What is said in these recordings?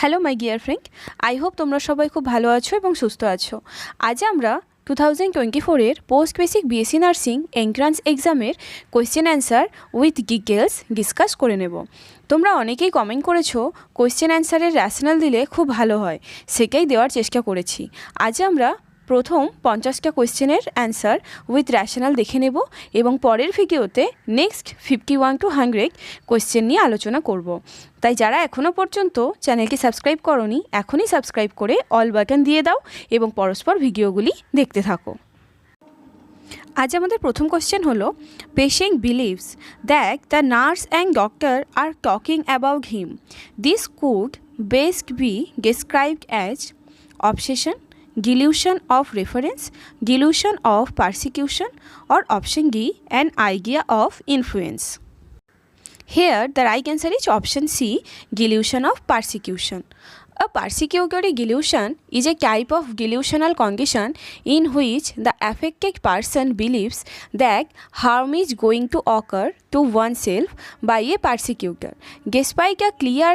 Hello my dear friend, I hope তোমরা সবাই খুব ভালো আছো এবং সুস্থ আছো। আজ আমরা 2024-এর post basic BSc nursing entrance এক্সামের question answer with details discuss করে নেব। তোমরা অনেকেই কমেন্ট করেছো কোয়েশ্চেন অ্যান্সারের র্যাশনাল দিলে খুব ভালো হয়, সেটাই দেওয়ার চেষ্টা করেছি। আজ আমরা প্রথম 50টা কোয়েশ্চেনের অ্যান্সার উইথ র্যাশনাল দেখে নেব এবং পরের ভিডিওতে নেক্সট 51 to 100 কোয়েশ্চেন নিয়ে আলোচনা করব। তাই যারা এখনও পর্যন্ত চ্যানেলটি সাবস্ক্রাইব করোনি, এখনই সাবস্ক্রাইব করে অল বাটন দিয়ে দাও এবং পরস্পর ভিডিওগুলি দেখতে থাকো। আজ আমাদের প্রথম কোয়েশ্চেন হলো, patient believes that the nurse and doctor are talking about him. This could best be described as obsession, delusion of reference, delusion of persecution, or option D, an idea of influence. Here the right answer is option C, delusion of persecution. A persecutory delusion is a type of delusional condition in which the affected person believes that harm is going to occur to oneself by a persecutor, despite a clear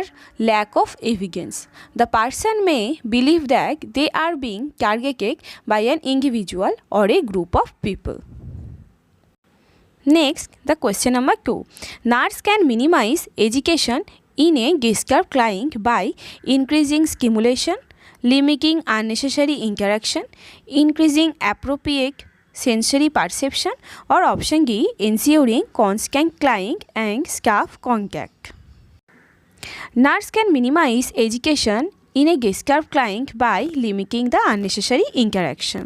lack of evidence. The person may believe that they are being targeted by an individual or a group of people. Next, the question number 2. Nurse can minimize education in a disturbed client by increasing stimulation, limiting unnecessary interaction, increasing appropriate sensory perception, or option D, ensuring constant client and staff contact. Nurse can minimize education in a disturbed client by limiting the unnecessary interaction.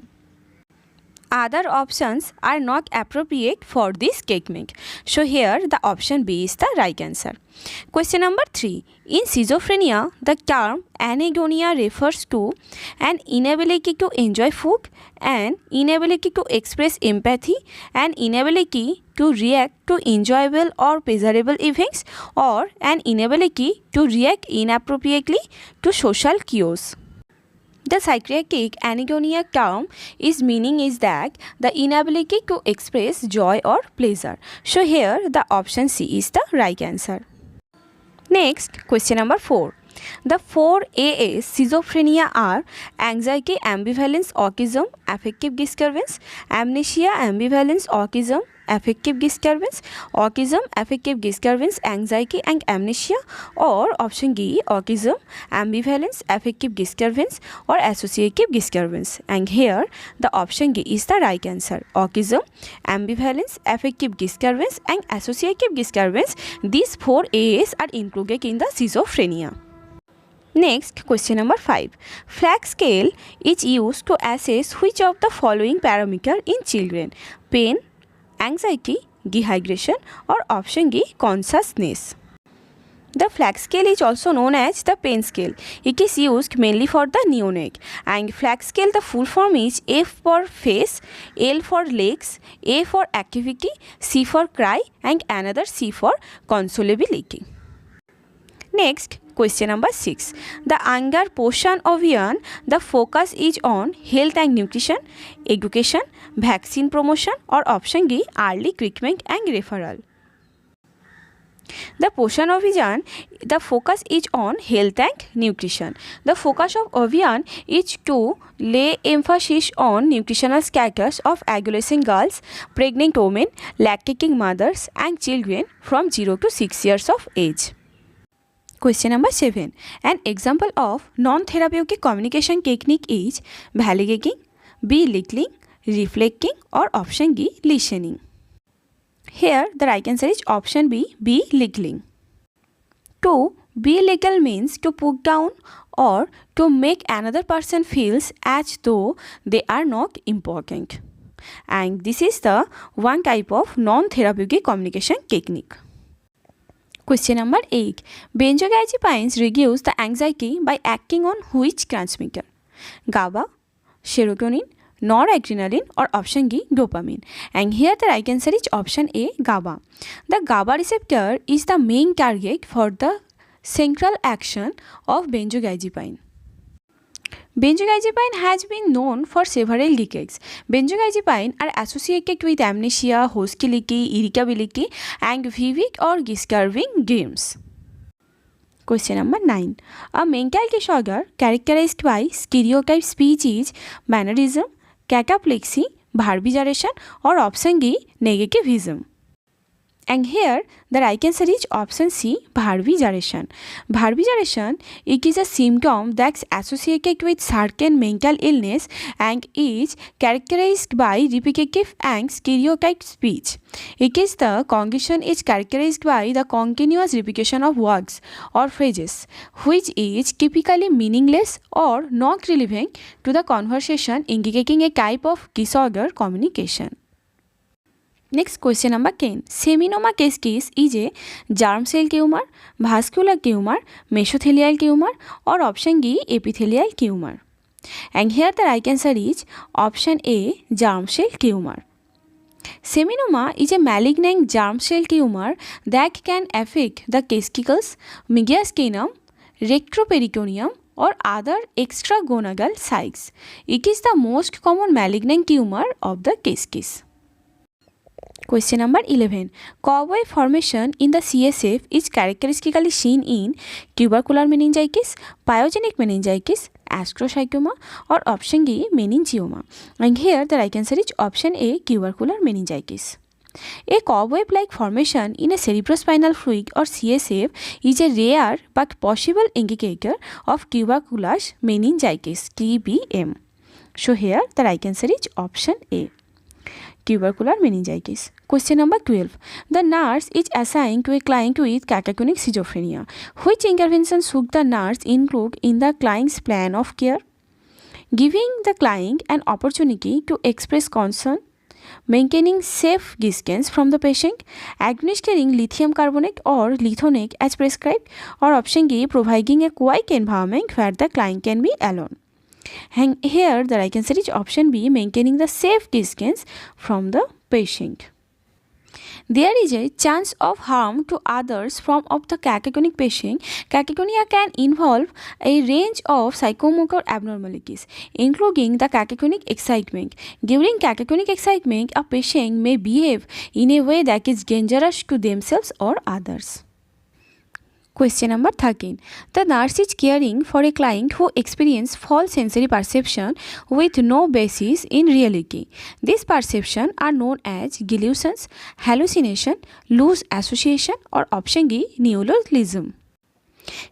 Other options are not appropriate for this technique. So here the option B is the right answer. Question number 3. In schizophrenia, the term anhedonia refers to an inability to enjoy food, an inability to express empathy, an inability to react to enjoyable or pleasurable events, or an inability to react inappropriately to social cues. The psychiatric anhedonia term is meaning is that the inability to express joy or pleasure. So here the option C is the right answer. Next, question number 4. The 4 AAs schizophrenia are anxiety, ambivalence, autism, affective disturbance, amnesia, ambivalence, autism, affective disturbance, autism, affective disturbance, anxiety and amnesia, or option D, autism, ambivalence, affective disturbance, or associative disturbance. And here the option D is the right answer. Autism, ambivalence, affective disturbance, and associative disturbance, these 4 A's are included in the schizophrenia. Next, question number 5. Flag scale is used to assess which of the following parameter in children: pain, anxiety, dehydration, or option D, consciousness. The flag scale is also known as the pain scale. It is used mainly for the neonate. And flag scale, the full form is F for face, L for legs, A for activity, C for cry, and another C for consolability. Next, question number 6. The anger portion of yarn, the focus is on health and nutrition, education, vaccine promotion, or option D, early treatment and referral. The portion of yarn, the focus is on health and nutrition. The focus of Ovian is to lay emphasis on nutritional status of adolescent girls, pregnant women, lactating mothers, and children from 0 to 6 years of age. Question number 7. An example of non-therapeutic communication technique is validating, B, listening, reflecting, or option D, listening. Here the right answer is option B, listening. To be legal means to put down or to make another person feels as though they are not important. And this is the one type of non-therapeutic communication technique. Question number 8. Benzodiazepines reduce the anxiety by acting on which transmitter? GABA, serotonin, noradrenaline, or option D, dopamine. And here the right answer is option A, GABA. The GABA receptor is the main target for the central action of benzodiazepine. Benzodiazepine has been known for several decades. Benzodiazepine are associated with amnesia, hostility, irritability, and vivid or disturbing dreams. Question number 9. A mental disorder characterized by stereotype speech is mannerism, cataplexy, verbigeration, or option D, negativism. And here the right answer is option C, verbigeration. Verbigeration, it is a symptom that's associated with certain mental illness and is characterized by repetitive and stereotyped speech. It is the condition is characterized by the continuous repetition of words or phrases which is typically meaningless or not relevant to the conversation, indicating a type of disorder communication. Next, question number 10. Seminoma castis is a germ cell tumor, vascular tumor, mesothelial tumor, or option D, epithelial tumor. And here the right answer is option A, germ cell tumor. Seminoma is a malignant germ cell tumor that can affect the testicles, mediastinum, rectoperitoneum, or other extragonadal sacs. It is the most common malignant tumor of the testis. Question number 11. Cobweb formation in the CSF is characteristically seen in tubercular meningitis, pyogenic meningitis, astrocytoma, or option D, meningioma. And here the right answer is option A, tubercular meningitis. A cobweb-like formation in a cerebrospinal fluid or CSF is a rare but possible indicator of tuberculous meningitis, TBM. So here the right answer is option A, tubercular meningitis. Question number 12. The nurse is assigned to a client with catatonic schizophrenia. Which interventions should the nurse include in the client's plan of care? Giving the client an opportunity to express concern, maintaining safe distance from the patient, administering lithium carbonate or lithonate as prescribed, or option D, providing a quiet environment where the client can be alone. And here the right answer is option B, maintaining the safe distance from the patient. There is a chance of harm to others from of the catatonic patient. Catatonia can involve a range of psychomotor abnormalities, including the catatonic excitement. During catatonic excitement, a patient may behave in a way that is dangerous to themselves or others. Question number 13. The nurse is caring for a client who experiences false sensory perception with no basis in reality. These perceptions are known as delusions, hallucination, loose association, or option D, neologism.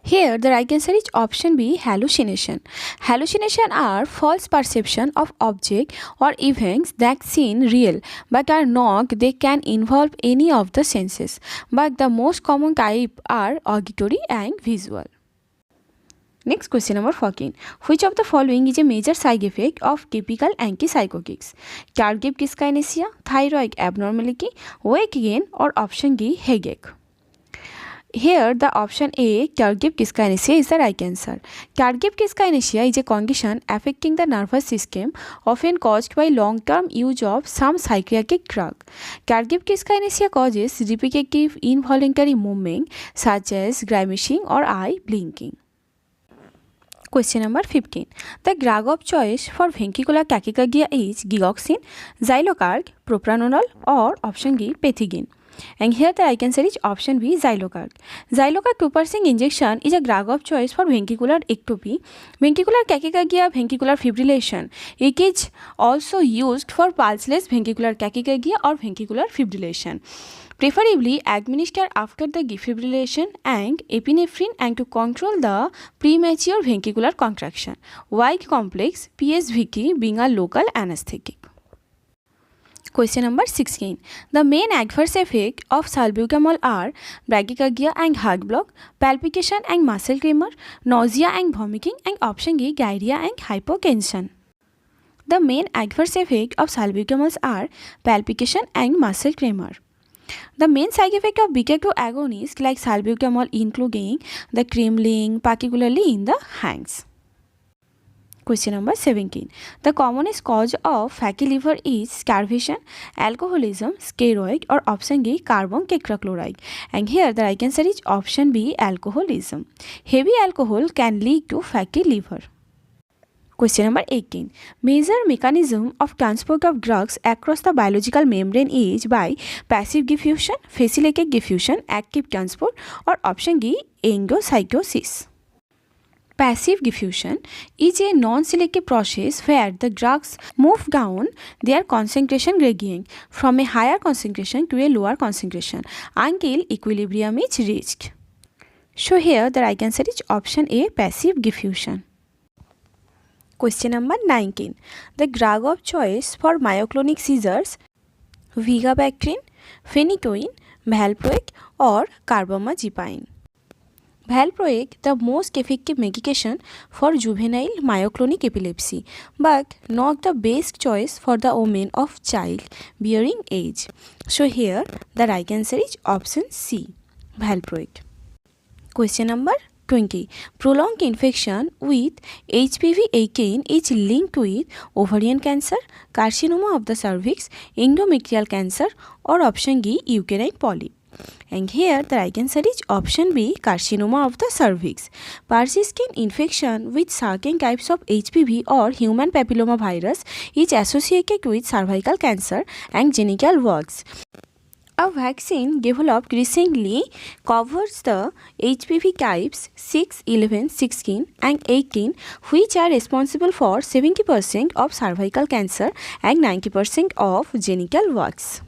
Here the right answer is option B, hallucination. Hallucination are false perception of object or events that seem real but are not. They can involve any of the senses, but the most common type are auditory and visual. Next, question number 14. Which of the following is a major side effect of typical antipsychotics? Tardive dyskinesia, thyroid abnormality, weight gain, or option D, headache? Here the option A, tardive dyskinesia, is the right answer. Tardive dyskinesia is a condition affecting the nervous system, often caused by long-term use of some psychiatric drug. Tardive dyskinesia causes repetitive involuntary movement such as grimacing or eye blinking. Question number 15. The drug of choice for ventricular tachycardia is digoxin, Zylocard, propranolol, or option D, pethidine. And here the right answer is option B, Zylocard. Zylocard 2% injection is a drug of choice for ventricular ectopy, ventricular tachycardia, ventricular fibrillation. It is also used for pulseless ventricular tachycardia or ventricular fibrillation. Preferably administered after the defibrillation and epinephrine and to control the premature ventricular contraction. White complex, PSVT being a local anesthetic. Question number 16. The main adverse effects of salbutamol are bradycardia and heart block, palpitation and muscle tremor, nausea and vomiting, and option D, diarrhea and hypotension. The main adverse effects of salbutamol are palpitation and muscle tremor. The main side effect of beta-2 agonists like salbutamol including the trembling, particularly in the hands. Question number 17. The commonest cause of fatty liver is starvation, alcoholism, steroid, or option D, carbon tetrachloride. And here the right answer is option B, alcoholism. Heavy alcohol can lead to fatty liver. Question number 18. Major mechanism of transport of drugs across the biological membrane is by passive diffusion, facilitated diffusion, active transport, or option D, endocytosis. Passive diffusion is a non-selective process where the drugs move down their concentration gradient from a higher concentration to a lower concentration until equilibrium is reached. So here the right answer is option A, passive diffusion. Question number 19. The drug of choice for myoclonic seizures, vigabatrin, phenytoin, valproate or carbamazepine. Valproate, the most effective medication for juvenile myoclonic epilepsy, but not the best choice for the women of child-bearing age. So here the right answer is option C, valproate. Question number 20. Prolonged infection with HPV-18 is linked with ovarian cancer, carcinoma of the cervix, endometrial cancer, or option D, uterine polyp. And here the right answer is option B, carcinoma of the cervix. Persistent infection with certain types of HPV or human papilloma virus is associated with cervical cancer and genital warts. A vaccine developed recently covers the HPV types 6, 11, 16 and 18, which are responsible for 70% of cervical cancer and 90% of genital warts.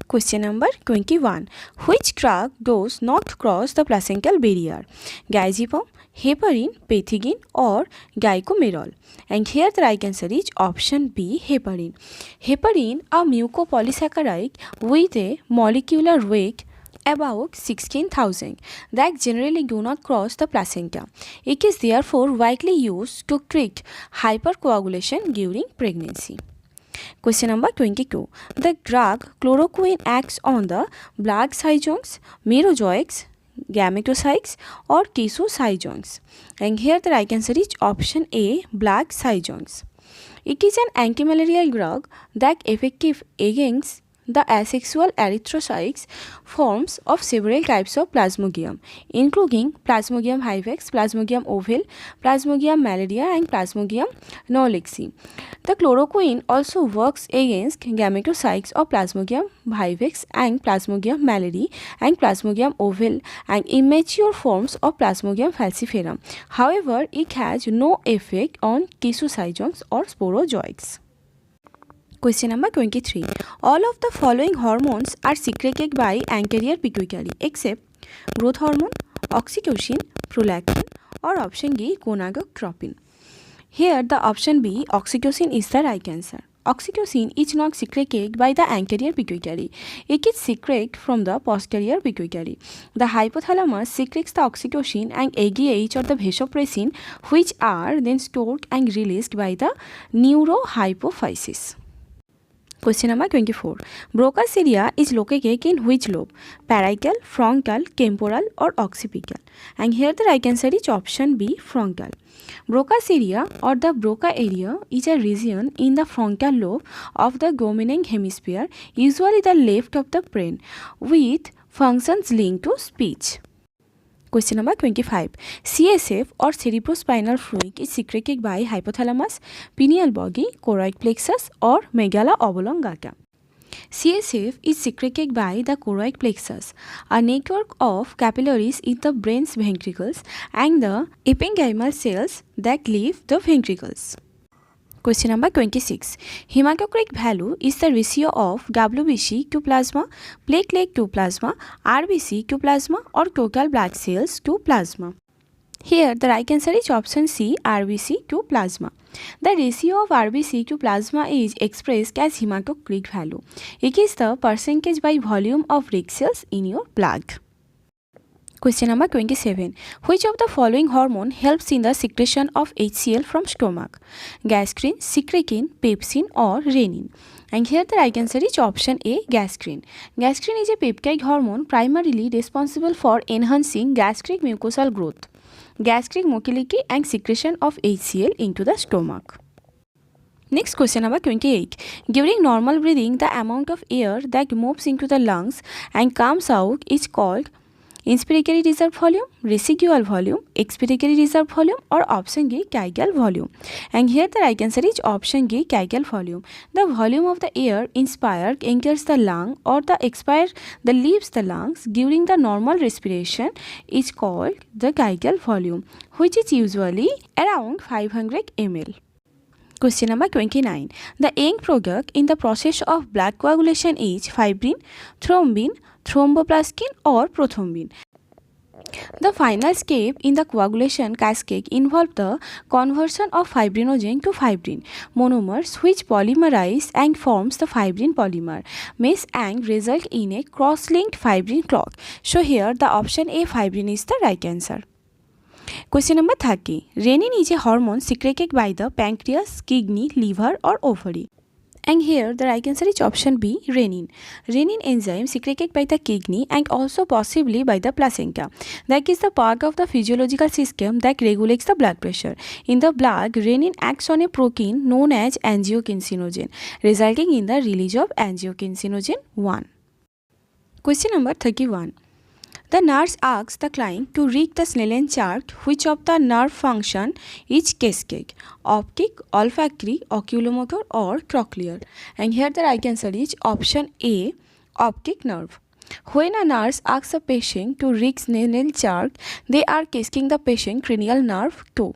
Question number 21. Which drug does not cross the placental barrier? Diazepam, heparin, pethidine or digomerol? And here the right answer is option B, heparin. Heparin, a mucopolysaccharide with a molecular weight about 16,000 that generally do not cross the placenta. It is therefore widely used to treat hypercoagulation during pregnancy. Question number 22. The drug chloroquine acts on the blood cytones, merozoites, gametocytes or tissue-cytones. And here the right answer is option A, blood cytones. It is an antimalarial drug that effective against the asexual erythrocytes forms of several types of plasmodium, including Plasmodium vivax, Plasmodium ovale, Plasmodium malaria and Plasmodium knowlesi. The chloroquine also works against gametocytes of Plasmodium vivax and Plasmodium malariae and Plasmodium ovale and immature forms of Plasmodium falciparum. However, it has no effect on tissue-cytones or sporozoites. Question number 23. All of the following hormones are secreted by anterior pituitary except growth hormone, oxytocin, prolactin or option D, gonadotropin. Here the option B, oxytocin is the right answer. Oxytocin is not secreted by the anterior pituitary. It is secreted from the posterior pituitary. The hypothalamus secretes the oxytocin and ADH or the vasopressin, which are then stored and released by the neurohypophysis. Question number 24. Broca's area is located in which lobe? Parietal, frontal, temporal or occipital? And here the right answer is option B, frontal. Broca's area or the Broca area is a region in the frontal lobe of the dominant hemisphere, usually the left of the brain, with functions linked to speech. Question number 25. CSF or cerebrospinal fluid is secreted by hypothalamus, pineal body, choroid plexus or medulla oblongata. CSF is secreted by the choroid plexus, a network of capillaries in the brain's ventricles and the ependymal cells that leave the ventricles. Question number 26. Hematocrit value is the ratio of WBC to plasma, platelet to plasma, RBC to plasma or total blood cells to plasma. Here the right answer is option C, RBC to plasma. The ratio of RBC to plasma is expressed as hematocrit value. It is the percentage by volume of red cells in your blood. Question number 27. Which of the following hormone helps in the secretion of HCl from stomach? Gastrin, secretin, pepsin or renin? And here the right answer is option A, gastrin. Gastrin is a peptide hormone primarily responsible for enhancing gastric mucosal growth, gastric motility and secretion of HCl into the stomach. Next question number 28. During normal breathing, the amount of air that moves into the lungs and comes out is called inspiratory reserve volume, residual volume, expiratory reserve volume, or option D, Kegel volume. And here the right answer is option D, Kegel volume. The volume of the air inspired enters the lung or the expired that leaves the lungs during the normal respiration is called the Kegel volume, which is usually around 500 ml. Question number 29. The end product in the process of blood coagulation is fibrin, thrombin, thromboplastin, or prothrombin. The final step in the coagulation cascade involves the conversion of fibrinogen to fibrin monomers, which polymerize and forms the fibrin polymer mesh and result in a cross-linked fibrin clot. So here the option A, fibrin, is the right answer. Question number 30. Renin is a hormone secreted by the pancreas, kidney, liver, or ovary. And here the right answer is option B, renin. Renin enzyme secreted by the kidney and also possibly by the placenta. That is the part of the physiological system that regulates the blood pressure. In the blood, renin acts on a protein known as angiotensinogen, resulting in the release of angiotensinogen 1. Question number 31. The nurse asks the client to read the Snellen chart which of the nerve function is cascade, optic, olfactory, oculomotor, or cochlear. And here the right answer is option A, optic nerve. When a nurse asks a patient to read Snellen chart, they are cascading the patient cranial nerve 2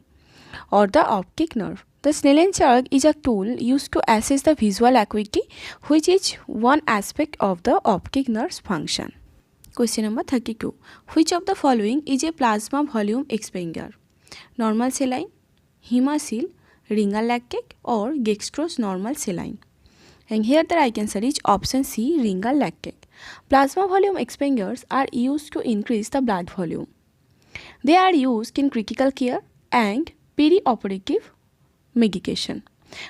or the optic nerve. The Snellen chart is a tool used to assess the visual acuity, which is one aspect of the optic nerve's function. Question number 32. Which of the following is a plasma volume expander? Normal saline, Hemasil, Ringer lactate, or dextrose normal saline? And here the right answer is option C, Ringer lactate. Plasma volume expanders are used to increase the blood volume. They are used in critical care and perioperative medication.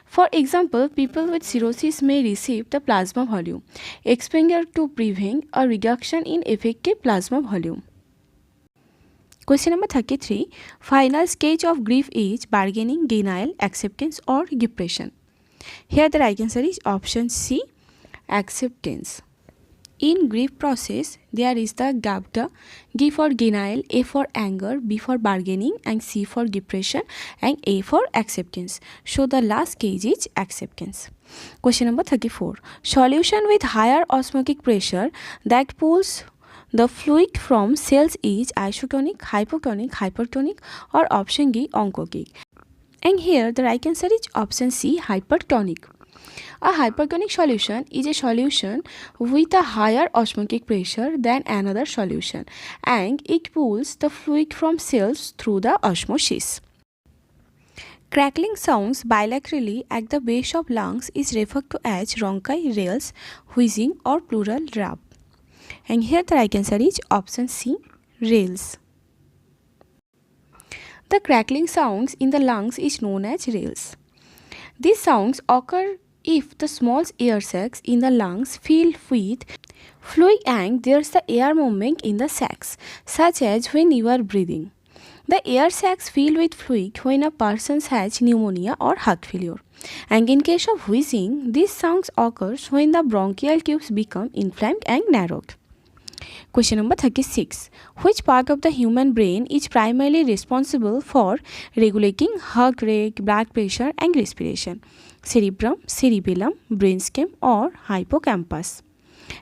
For example, people with cirrhosis may receive the plasma volume expander to prevent a reduction in effective plasma volume. Question number 33. Final stage of grief is bargaining, denial, acceptance, or depression. Here the right answer is option C, acceptance. In grief process, there is the GABDA, D for denial, A for anger, B for bargaining, and C for depression, and A for acceptance. So the last stage is acceptance. Question number 34. Solution with higher osmotic pressure that pulls the fluid from cells is isotonic, hypotonic, hypertonic, or option D, oncotic. And here the right answer is option C, hypertonic. A hypertonic solution is a solution with a higher osmotic pressure than another solution, and it pulls the fluid from cells through the osmosis. Crackling sounds bilaterally at the base of lungs is referred to as rhonchi, rales, wheezing, or pleural rub. And here the right answer is option C, rales. The crackling sounds in the lungs is known as rales. These sounds occur if the small air sacs in the lungs fill with fluid and there's the air movement in the sacs, such as when you are breathing. The air sacs fill with fluid when a person has pneumonia or heart failure. And in case of wheezing, these sounds occurs when the bronchial tubes become inflamed and narrowed. Question number 36. Which part of the human brain is primarily responsible for regulating heart rate, blood pressure, and respiration? Cerebrum, cerebellum, brainstem, or hippocampus?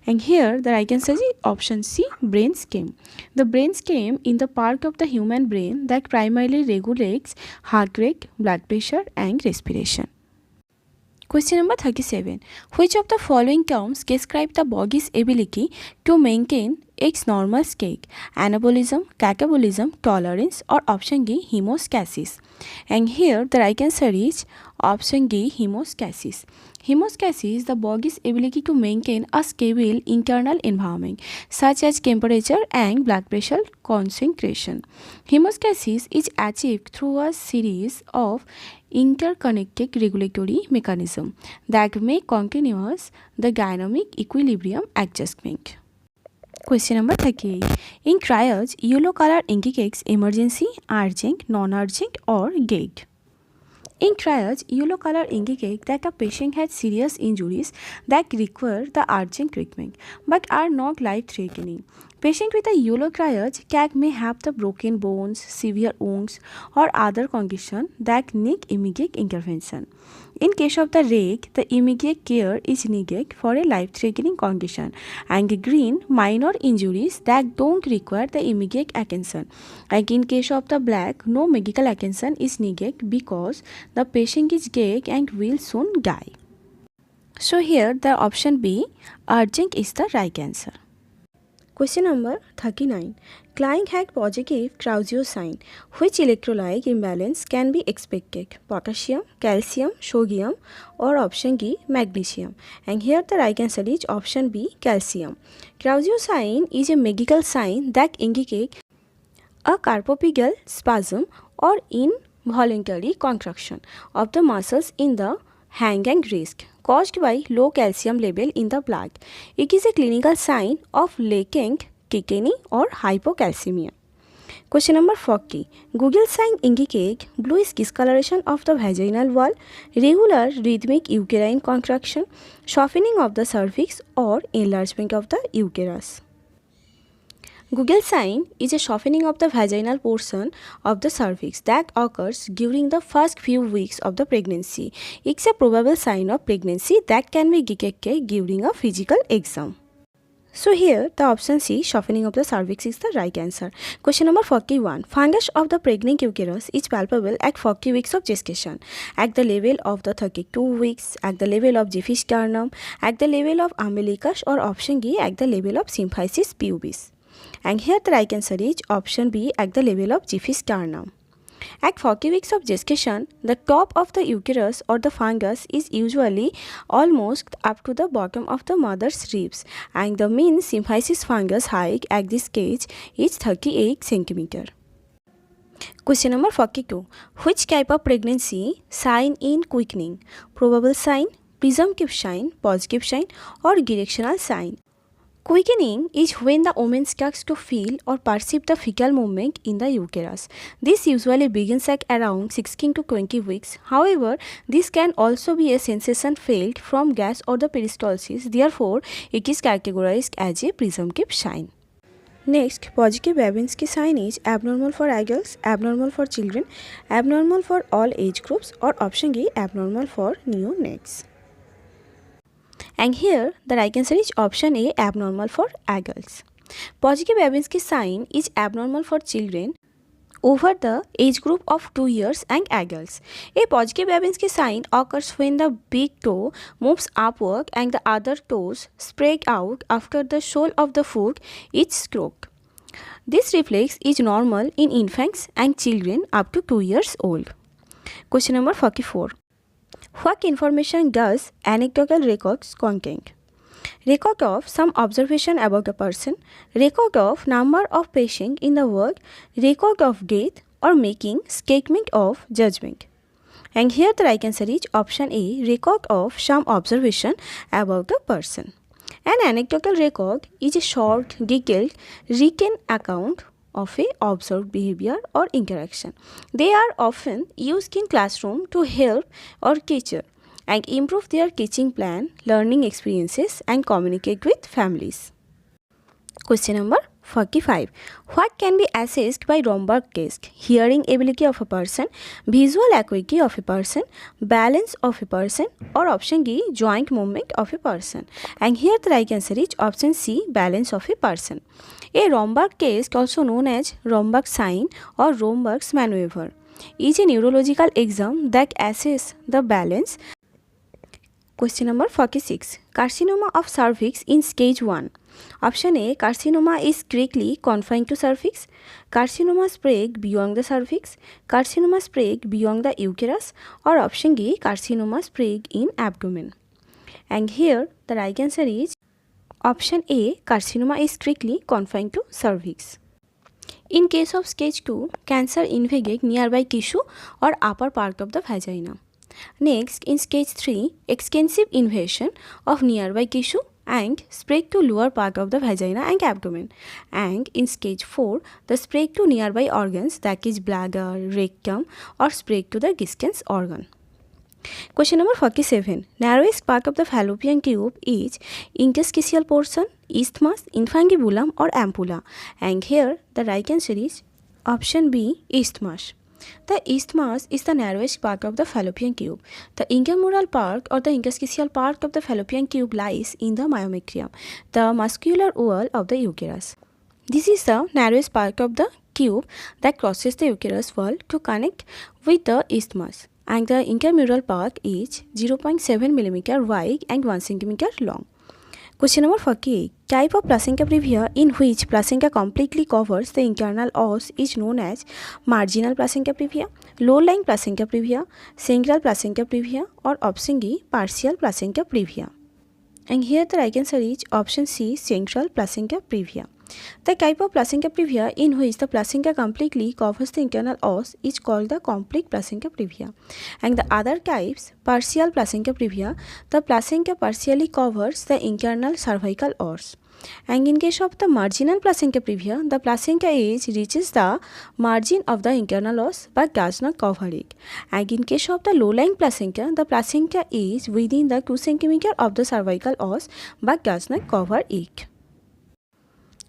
And here the right answer is option C, brainstem. The brainstem is the part of the human brain that primarily regulates heart rate, blood pressure, and respiration. Question number 37. Which of the following terms describe the body's ability to maintain its normal state? Anabolism, catabolism, tolerance, or option D, hemostasis? And here the right answer is option D, hemostasis. Hemostasis is the body's ability to maintain a stable internal environment such as temperature and blood pressure concentration. Hemostasis is achieved through a series of interconnected regulatory mechanisms that make continuous the dynamic equilibrium adjustment. Question number 38. In triage, yellow color indicates emergency, urgent, non-urgent, or gate. In triage, yellow color indicates that a patient has serious injuries that require the urgent treatment but are not life-threatening. Patient with a yellow triage CAG may have the broken bones, severe wounds, or other condition that need immediate intervention. In case of the reg, the immediate care is needed for a life-threatening condition, and green, minor injuries that don't require the immediate attention. And in case of the black, no medical attention is needed because the patient is dead and will soon die. So here the option B, urgent, is the right answer. Question number 39. Client had positive Krausio sign. Which electrolyte imbalance can be expected? Potassium, calcium, sodium, or option D, magnesium? And here the right answer is option B, calcium. Krausio sign is a medical sign that indicates a carpopegal spasm or involuntary contraction of the muscles in the hand and wrist caused by low calcium level in the blood. It is a clinical sign of latent kidney or hypocalcemia. Question number 40. Google sign indicate bluish discoloration of the vaginal wall, regular rhythmic uterine contraction, softening of the cervix, or enlargement of the uterus. Google sign is a softening of the vaginal portion of the cervix that occurs during the first few weeks of the pregnancy. It's a probable sign of pregnancy that can be detected during a physical exam. So here the option C, softening of the cervix, is the right answer. Question number 41. Fungus of the pregnant uterus is palpable at 40 weeks of gestation, at the level of the 32 weeks, at the level of Jeffy sternum, at the level of umbilicus, or option D, at the level of symphysis pubis. And here the right answer is option B, at the level of Jeffy sternum. At 40 weeks of gestation, the top of the uterus or the fungus is usually almost up to the bottom of the mother's ribs, and the mean symphysis fungus height at this stage is 38 cm. Question number 42. Which type of pregnancy sign in quickening? Probable sign, presumptive sign, positive sign, or directional sign? Quickening is when the woman starts to feel or perceive the fetal movement in the uterus. This usually begins at around 16 to 20 weeks. However, this can also be a sensation felt from gas or the peristalsis. Therefore, it is categorized as a presumptive sign. Next, positive Babinski sign is abnormal for adults, abnormal for children, abnormal for all age groups, or option D, abnormal for neonates. And here the right answer is option A, abnormal for adults. Positive Babinski sign is abnormal for children over the age group of 2 years and adults. A positive Babinski sign occurs when the big toe moves upward and the other toes spread out after the sole of the foot is stroked. This reflex is normal in infants and children up to 2 years old. Question number 44. What information does anecdotal records contain? Record of some observation about a person, record of number of patients in the ward, record of death, or making statement of judgment. And here the right answer is option A, record of some observation about a person. An anecdotal record is a short, detailed, written account of a observed behavior or interaction. They are often used in classroom to help or teacher and improve their teaching plan, learning experiences, and communicate with families. Question number 45. What can be assessed by Romberg test? Hearing ability of a person, visual acuity of a person, balance of a person, or option D, joint movement of a person. And here the right answer is option C, balance of a person. A Romberg test, also known as Romberg sign or Romberg's maneuver, is a neurological exam that assesses the balance. Question number 46. Carcinoma of cervix in stage 1. Option A, carcinoma is strictly confined to cervix. Carcinoma spread beyond the cervix. Carcinoma spread beyond the uterus. Or option D, carcinoma spread in abdomen. And here the right answer is option A, carcinoma is strictly confined to cervix. In case of stage 2, cancer invades nearby tissue or upper part of the vagina. Next, in stage 3, extensive invasion of nearby tissue and spread to lower part of the vagina and abdomen. And in stage 4, the spread to nearby organs, that is bladder, rectum, or spread to the distal organ. Question number 47. Narrowest part of the fallopian tube is interstitial portion, isthmus, infundibulum or ampulla. And here the right answer is option B, isthmus. The isthmus is the narrowest part of the fallopian tube. The intramural part or the interstitial part of the fallopian tube lies in the myometrium, the muscular wall of the uterus. This is the narrowest part of the tube that crosses the uterus wall to connect with the isthmus, and the intramural part is 0.7 mm wide and 1 cm long. Question number 48. Type of placenta previa in which placenta completely covers the internal os is known as marginal placenta previa, low-lying placenta previa, central placenta previa, or option D, partial placenta previa. And here the right answer is option C, central placenta previa. The type of placenta previa in which the placenta completely covers the internal os is called the complete placenta previa. And the other types, partial placenta previa, the placenta partially covers the internal cervical os. And in case of the marginal placenta previa, the placenta edge reaches the margin of the internal os but does not cover it. And in case of the low-lying placenta, the placenta is within the 2 cm of the cervical os but does not cover it.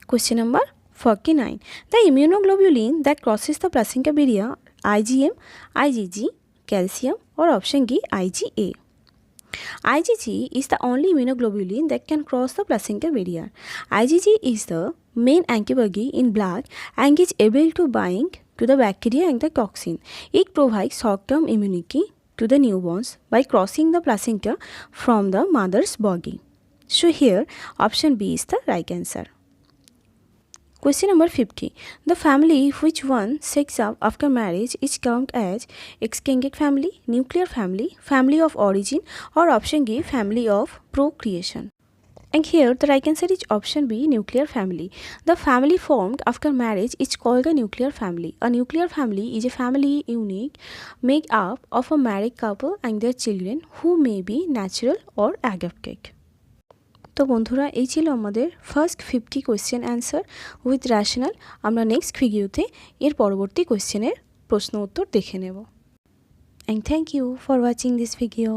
Question number 49. The immunoglobulin that crosses the placenta barrier, IgM, IgG, calcium, or option D, IgA. IgG is the only immunoglobulin that can cross the placenta barrier. IgG is the main antibody in blood and is able to bind to the bacteria and the toxin. It provides short-term immunity to the newborns by crossing the placenta from the mother's body. So here option B is the right answer. Question number 50. The family which one sets up after marriage is termed as extended family, nuclear family, family of origin, or option D, family of procreation. And here the right answer is option B, nuclear family. The family formed after marriage is called a nuclear family. A nuclear family is a family unit made up of a married couple and their children who may be natural or adopted. তো বন্ধুরা এই ছিল আমাদের first 50 question answer with rational. আমরা next ভিডিওতে এর পরবর্তী কোয়েশ্চেনের প্রশ্ন উত্তর দেখে নেব। And thank you for watching this video.